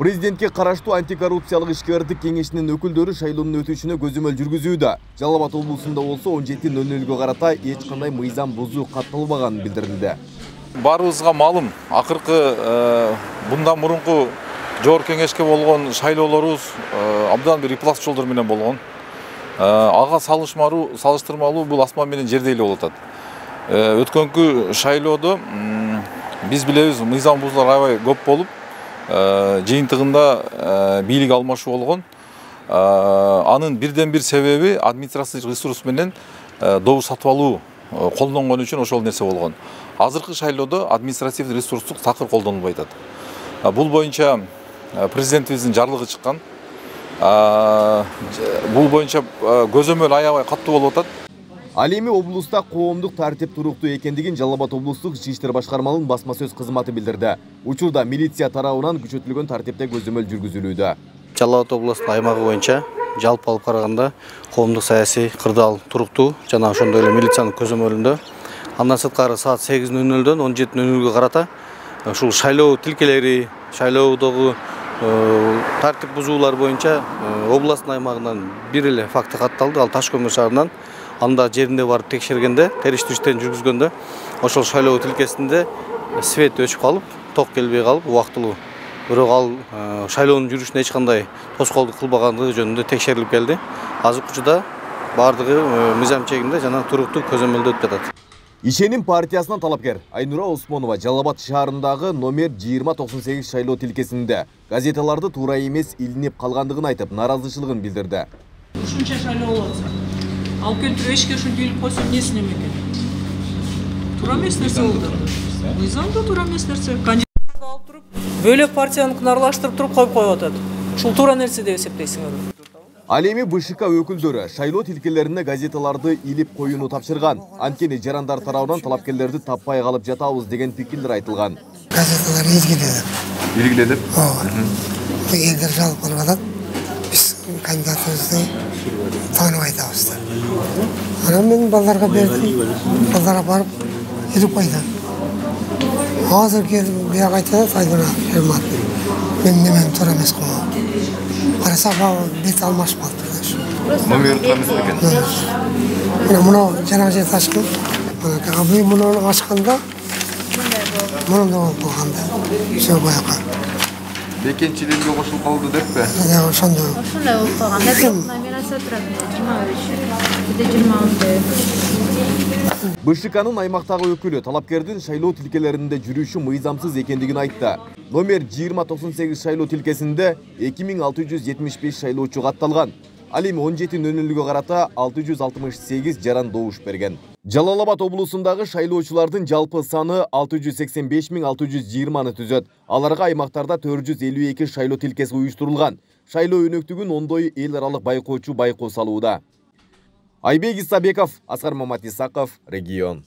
Президентке караштуу антикоррупциялык ишкерлик кеңешинин өкүлдөрү шайлоонун өтүшүнө көзөмөл жүргүзүүдө. Жалал Абад облусунда болсо 17:00 карата эч кандай мыйзам бузуу катталбаганын билдирилди. Барыбызга маалым, акыркы bundan мурунку жогорку кеңешке болгон шайлоолорубуз абдан бир ыплас жолдор менен болгон. Ага салыштырмалуу бул асман менен жердей эле болуп атат. Өткөнкү шайлоодо биз билебиз, мыйзам бузуулар аябай көп болуп, жыйынтыгында бийлик алмашуу болгон. Анын бирден бир себеби административдик ресурс менен добуш сатып алуу колдонгон үчүн ошол нерсе болгон. Азыркы шайлоодо административдик ресурстук такыр колдонулбай атат. Бул боюнча президентибиздин жарлыгы чыккан. Бул боюнча көзөмөл аябай каттуу болуп атат. Ал эми облуста коомдук тартип туруктуу экендигин Жалал Абад облустук Ички иштер башкармалыгынын басма сөз кызматы билдирди. Учурда милиция тарабынан күчөтүлгөн тартипте көзөмөл жүргүзүлүүдө. Жалал Абад облустунун аймагы боюнча жалпы алып караганда коомдук саясий кырдаал туруктуу жана ошондой эле милициянын көзөмөлүндө. Андан сырткары саат 8:00дөн 17:00 карата ушул шайлоо тилкелери, шайлоодогу тартип бузуулар боюнча областтын аймагынан бир эле факты катталды. Ал Таш көмүр шаарынан. Анда жеринде барып текшергенде, териштүү иштерин жүргүзгөндө ошол шайлоо тилкесинде свет өчүп калып, ток келбей калып убактылуу. Бирок ал шайлоонун жүрүшүнө эч кандай тоскоолдук кылбагандыгы жөнүндө текшерилип келди. Азыркы учурда бардыгы мыйзам чегинде жана туруктуу көзөмөлдө өтүп жатат. Ишеним партиясынан талапкер Айнура Осмонова Жалал Абад шаарындагы номер 2098 шайлоо тилкесинде газеталарды туура эмес илинип калгандыгын айтып, нааразычылыгын билдирди. Ушунча шайлоо болот. Алып келтирип эшикке ушинтип илип койсо эмнеси экен? Туура эмес нерсе болду. Мыйзамда туура эмес нерсе. Кандидаттарды алып туруп, бөлөк партияныкын аралаштырып туруп коюп атат. Ушул туура нерсе деп эсептейсиңерби? Ал эми БШК өкүлдөрү шайлоо тилкелерине газеталарды илип коюуну тапшырган. Анткени жарандар тарабынан талапкерлерди таппай калып жатабыз деген пикирлер айтылган. Газеталар илгиленип. Илгиленип? Элдер жалып калып атат. Биз кандидатыбызды тааныбай атабыз. Анан мен балдарга бердим. Балдар барып илип койду. Азыр келип бияк айтат, Айдана Шермат. Мен немем туура эмес го. Караса бет алмашып калды. Номер эмес экен. Мына жана жер ташкын. Абый муну ачканда муну да болуп калганда. Все баягы. Бекенчиликке кошулуп калды деппи? Ошондой. Ошондой болуп калганда номерация турат. 23. БШКнын аймактагы өкүлү талапкердин шайлоо тилкелеринде жүрүшү мыйзамсыз экендигин айтты. Номер 2098 шайлоо тилкесинде 2675 шайлоочу катталган. Ал эми 17:00 карата 668 жаран добуш берген. Жалал Абад облусундагы шайлоочулардын жалпы саны 685.620 түзөт. Аларга аймактарда 452 шайлоо тилкеси уюштурулган. Шайлоо өнөктүгүн ондой эл аралык байкоочу байкоо салууда. Айбек Исабеков, Аскар Мамат Исаков, Регион.